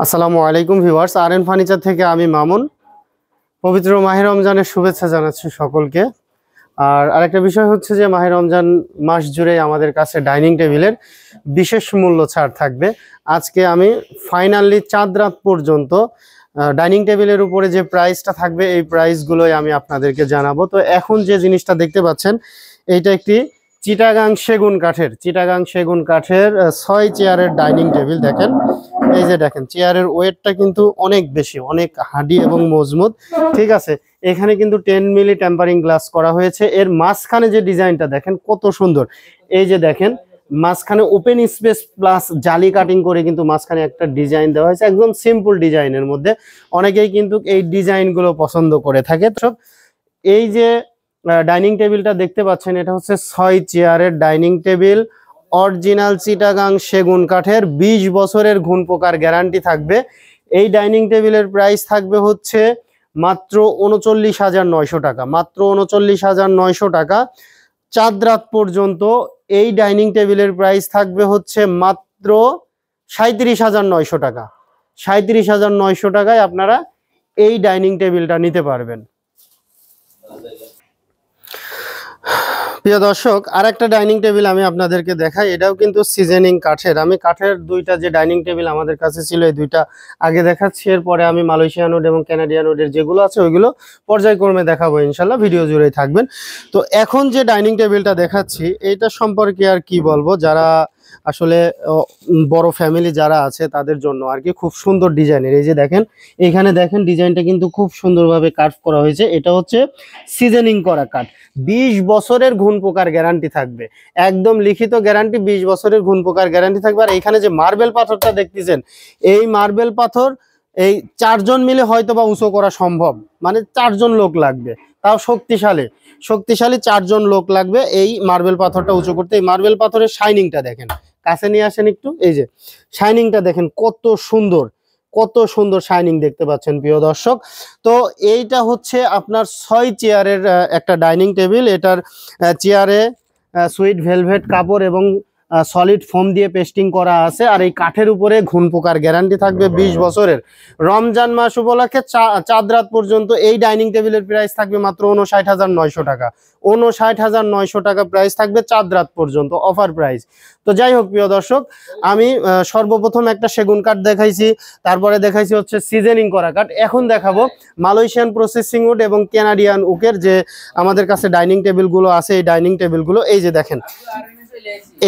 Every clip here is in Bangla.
আসসালামু আলাইকুম ভিউয়ার্স, আরএন ফার্নিচার থেকে আমি মামুন। পবিত্র মাহে রমজানের শুভেচ্ছা জানাচ্ছি সকলকে। আর আরেকটা বিষয় হচ্ছে যে মাহে রমজান মাস জুড়ে আমাদের কাছে ডাইনিং টেবিলের বিশেষ মূল্য ছাড় থাকবে। আজকে আমি ফাইনালি চাঁদ রাত পর্যন্ত ডাইনিং টেবিলের উপরে যে প্রাইসটা থাকবে এই প্রাইসগুলোই আমি আপনাদেরকে জানাবো। তো এখন যে জিনিসটা দেখতে পাচ্ছেন এইটা একটি চিটাগাং সেগুন কাঠের 6 চেয়ারের ডাইনিং টেবিল। দেখেন, এই যে দেখেন চেয়ারের ওয়েটটা কিন্তু অনেক বেশি, অনেক হার্ডি এবং মজবুত। ঠিক আছে, এখানে কিন্তু 10 মিলি টেম্পারিং গ্লাস করা হয়েছে। এর মাঝখানে যে ডিজাইনটা দেখেন কত সুন্দর। এই যে দেখেন মাঝখানে ওপেন স্পেস প্লাস জালি কাটিং করে কিন্তু মাঝখানে একটা ডিজাইন দেওয়া হয়েছে, একদম সিম্পল ডিজাইনের মধ্যে। অনেকেই কিন্তু এই ডিজাইনগুলো পছন্দ করে থাকে। তো এই যে ডাইনিং টেবিলটা দেখতে পাচ্ছেন এটা হচ্ছে 6 চেয়ারের ডাইনিং টেবিল, অরিজিনাল চিটাগাং সেগুন কাঠের, 20 বছরের ঘুণ পোকার গ্যারান্টি থাকবে। এই ডাইনিং টেবিলের প্রাইস থাকবে হচ্ছে মাত্র 39,900 টাকা, মাত্র 39,900 টাকা। চাঁদ রাত পর্যন্ত এই ডাইনিং টেবিলের প্রাইস থাকবে হচ্ছে মাত্র 37,900 টাকা। 37,900 টাকায় আপনারা এই ডাইনিং টেবিলটা নিতে পারবেন। প্রিয় দর্শক, আরেকটা ডাইনিং টেবিল আমি আপনাদেরকে দেখাই। এটাও কিন্তু সিজনিং কাঠের। আমি কাঠের দুইটা যে ডাইনিং টেবিল আমাদের কাছে ছিল এই দুইটা আগে দেখাচ্ছি, এরপরে আমি মালয়েশিয়ান উড এবং কানাডিয়ান উডের যেগুলো আছে ওইগুলো পর্যায়ক্রমে দেখাবো, ইনশাল্লাহ ভিডিও জুড়েই থাকবেন। তো এখন যে ডাইনিং টেবিলটা দেখাচ্ছি এইটা সম্পর্কে আর কি বলবো, যারা আসলে বড় ফ্যামিলি যারা আছে তাদের জন্য আর কি। খুব সুন্দর ডিজাইনের। এই যে দেখেন, এখানে দেখেন ডিজাইনটা কিন্তু খুব সুন্দরভাবে কাট করা হয়েছে। এটা হচ্ছে সিজনিং করা কাঠ। 20 বছরের ঘুণ পোকার গ্যারান্টি থাকবে, একদম লিখিত গ্যারান্টি। 20 বছরের ঘুণ পোকার গ্যারান্টি থাকবে। আর এখানে যে মার্বেল পাথরটা দেখতেছেন, এই মার্বেল পাথর এই 4 জন মিলে হয়তো বা উঁচু করা সম্ভব, মানে 4 জন লোক লাগবে, তাও শক্তিশালী 4 জন লোক লাগবে এই মার্বেল পাথরটা উঁচু করতে। এই মার্বেল পাথরের শাইনিংটা দেখেন, কাছে নিয়ে আসেন একটু। এই যে শাইনিংটা দেখেন কত সুন্দর, কত সুন্দর শাইনিং দেখতে পাচ্ছেন প্রিয় দর্শক। তো এইটা হচ্ছে আপনার 6 চেয়ারের একটা ডাইনিং টেবিল। এটার চেয়ারে সুইট ভেলভেট কাপড় এবং সলিড ফোম দিয়ে পেস্টিং করা আছে। আর এই কাঠের উপরে ঘুণ পোকার গ্যারান্টি থাকবে 20 বছরের। রমজান মাস উপলক্ষে চাঁদ রাত পর্যন্ত এই ডাইনিং টেবিলের প্রাইস থাকবে মাত্র 59,900 টাকা। 59,900 টাকা প্রাইস থাকবে চাঁদ রাত পর্যন্ত, অফার প্রাইস। তো যাই হোক প্রিয় দর্শক, আমি সর্বপ্রথম একটা সেগুন কাঠ দেখাইছি, তারপরে দেখাইছি হচ্ছে সিজনিং করা কাঠ। এখন দেখাবো মালয়েশিয়ান প্রসেসিং উড এবং কানাডিয়ান উকের যে আমাদের কাছে ডাইনিং টেবিলগুলো আছে। এই ডাইনিং টেবিলগুলো এই যে দেখেন,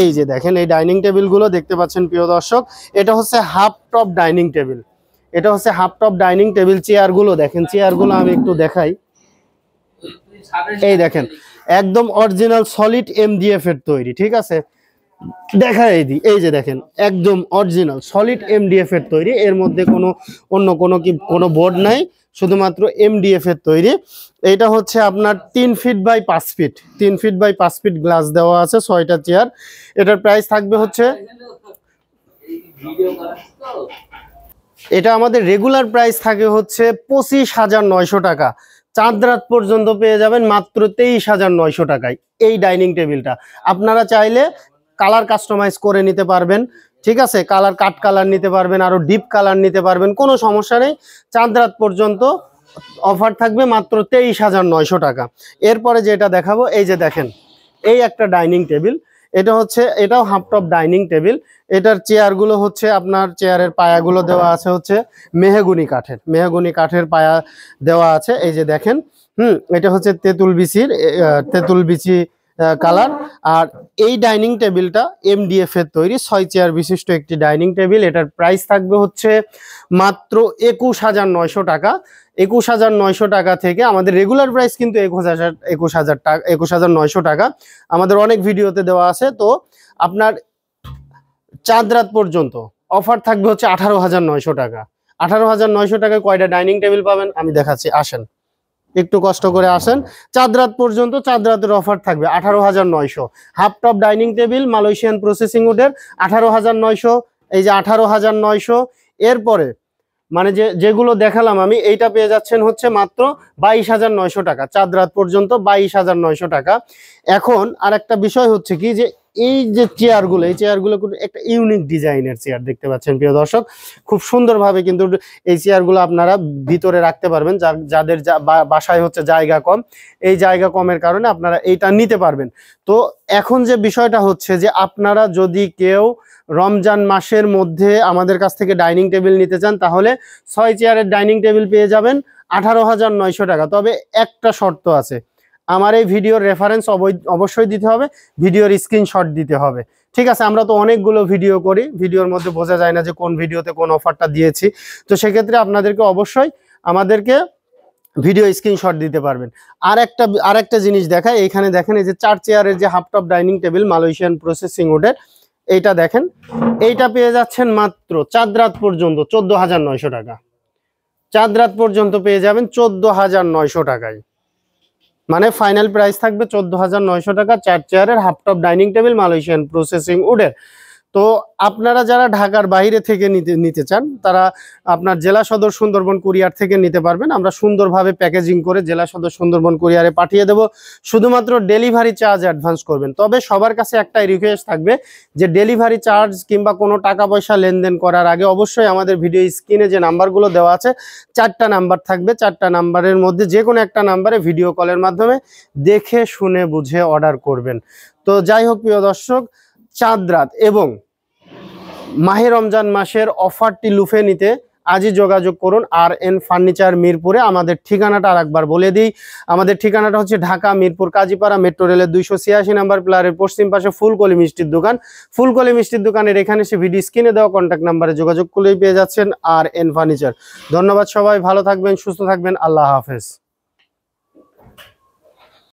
এই যে দেখেন এই ডাইনিং টেবিলগুলো দেখতে পাচ্ছেন প্রিয় দর্শক। এটা হচ্ছে হাফ টপ ডাইনিং টেবিল, এটা হচ্ছে হাফ টপ ডাইনিং টেবিল। চেয়ারগুলো দেখেন, চেয়ারগুলো আমি একটু দেখাই। এই দেখেন একদম অরিজিনাল সলিড MDF এর তৈরি। ঠিক আছে, দেখাই দিই। এই যে দেখেন একদম অরিজিনাল সলিড MDF এর তৈরি। এর মধ্যে অন্য কোনো বোর্ড নাই, শুধুমাত্র MDF এর তৈরি। এটা হচ্ছে আপনার 3 feet by 5 feet, 3 feet by 5 feet glass দেওয়া আছে 6টা চেয়ার। এটার প্রাইস থাকবে হচ্ছে, এটা আমাদের রেগুলার প্রাইস থাকে হচ্ছে 25,900 টাকা। চাঁদ রাত পর্যন্ত পেয়ে যাবেন মাত্র 23,900 টাকায় এই ডাইনিং টেবিলটা। আপনারা চাইলে কালার কাস্টমাইজ করে নিতে পারবেন। ঠিক আছে, কালার কাট কালার নিতে পারবেন, আরো ডিপ কালার নিতে পারবেন, কোনো সমস্যা নেই। চাঁদ রাত পর্যন্ত অফার থাকবে মাত্র 23,900 টাকা। এরপরে যেটা দেখাবো, এই যে দেখেন এই একটা ডাইনিং টেবিল। এটা হচ্ছে, এটাও হাফ টপ ডাইনিং টেবিল। এটার চেয়ারগুলো হচ্ছে আপনার চেয়ারের পায়াগুলো দেওয়া আছে হচ্ছে মেহগুনি কাঠের পায়া দেওয়া আছে। এই যে দেখেন, এটা হচ্ছে তেঁতুল বিচি কালার। আর এই ডাইনিং টেবিলটা MDF এর তৈরি, 6 চেয়ার বিশিষ্ট একটি ডাইনিং টেবিল। এটার প্রাইস থাকবে হচ্ছে মাত্র 21,900 টাকা। 21,900 টাকা থেকে আমাদের রেগুলার প্রাইস কিন্তু 21,900 টাকা আমাদের অনেক ভিডিওতে দেওয়া আছে। তো আপনার চাঁদ রাত পর্যন্ত অফার থাকবে হচ্ছে 18,900 টাকা। 18,900 টাকায় কয়টা ডাইনিং টেবিল পাবেন আমি দেখাচ্ছি, আসেন একটু কষ্ট করে আসেন। চাঁদ রাত পর্যন্ত চাঁদ রাতের অফার থাকবে 18,900। Half top dining table Malaysian processing উডের 18,900। এই যে 18,900। এরপরে মানে যেগুলো দেখালাম আমি, এইটা পেয়ে যাচ্ছেন হচ্ছে মাত্র 22,900 টাকা। চাঁদ রাত পর্যন্ত 22,900 টাকা। এখন আর একটা বিষয় হচ্ছে কি, যে এই যে চেয়ারগুলো, এই চেয়ারগুলো কিন্তু একটা ইউনিক ডিজাইনের চেয়ার দেখতে পাচ্ছেন প্রিয় দর্শক। খুব সুন্দরভাবে কিন্তু এই চেয়ারগুলো আপনারা ভিতরে রাখতে পারবেন, যাদের বাসায় হচ্ছে জায়গা কম, এই জায়গা কমের কারণে আপনারা এইটা নিতে পারবেন। তো এখন যে বিষয়টা হচ্ছে যে আপনারা যদি কেউ রমজান মাসের মধ্যে আমাদের কাছ থেকে ডাইনিং টেবিল নিতে চান, তাহলে 6 চেয়ারের ডাইনিং টেবিল পেয়ে যাবেন 18,900 টাকা। তবে একটা শর্ত আছে, আমার এই ভিডিওর রেফারেন্স অবশ্যই দিতে হবে, ভিডিওর স্ক্রিনশট দিতে হবে। ঠিক আছে, আমরা তো অনেকগুলো ভিডিও করি, ভিডিওর মধ্যে বোঝা যায় না যে কোন ভিডিওতে কোন অফারটা দিয়েছি। তো সেক্ষেত্রে আপনাদেরকে অবশ্যই আমাদেরকে ভিডিও স্ক্রিনশট দিতে পারবেন। আর একটা জিনিস দেখায়, এখানে দেখেন এই যে 4 চেয়ারের যে half top dining table Malaysian processing উডের, এইটা দেখেন, এইটা পেয়ে যাচ্ছেন মাত্র চাঁদ রাত পর্যন্ত 14,900 টাকা। চাঁদ রাত পর্যন্ত পেয়ে যাবেন 14,900 টাকায়, মানে ফাইনাল প্রাইস থাকবে 14,900 টাকা 4 চেয়ারের half top dining table Malaysian processing উডের। তো আপনারা যারা ঢাকার বাইরে থেকে নিতে চান, তারা আপনার জেলা সদর সুন্দরবন কুরিয়ার থেকে নিতে পারবেন। আমরা সুন্দরভাবে প্যাকেজিং করে জেলা সদর সুন্দরবন কুরিয়ারে পাঠিয়ে দেব। শুধুমাত্র ডেলিভারি চার্জ অ্যাডভান্স করবেন। তবে সবার কাছে একটাই রিকোয়েস্ট থাকবে যে ডেলিভারি চার্জ কিংবা কোনো টাকা পয়সা লেনদেন করার আগে অবশ্যই আমাদের ভিডিও স্ক্রিনে যে নাম্বারগুলো দেওয়া আছে, 4টা নাম্বার থাকবে, 4টা নাম্বারের মধ্যে যে কোনো একটা নাম্বারে ভিডিও কলের মাধ্যমে দেখে শুনে বুঝে অর্ডার করবেন। তো যাই হোক প্রিয় দর্শক, চাঁদ রাত এবং মাহে রমজান মাসের অফারটি লুফে নিতে আজই যোগাযোগ করুন RN ফার্নিচার মিরপুরে। আমাদের ঠিকানাটা আরেকবার বলে দিই, আমাদের ঠিকানাটা হচ্ছে ঢাকা মিরপুর কাজীপাড়া মেট্রো রেলের 286 নম্বর প্লারের পশ্চিম পাশে ফুলকলি মিষ্টির দোকান। ফুলকলি মিষ্টির দোকানের এখানে এসে ভিডিও স্ক্রিনে দেওয়া কন্ট্যাক্ট নাম্বারে যোগাযোগ করলেই পেয়ে যাচ্ছেন RN ফার্নিচার। ধন্যবাদ সবাই, ভালো থাকবেন, সুস্থ থাকবেন, আল্লাহ হাফেজ।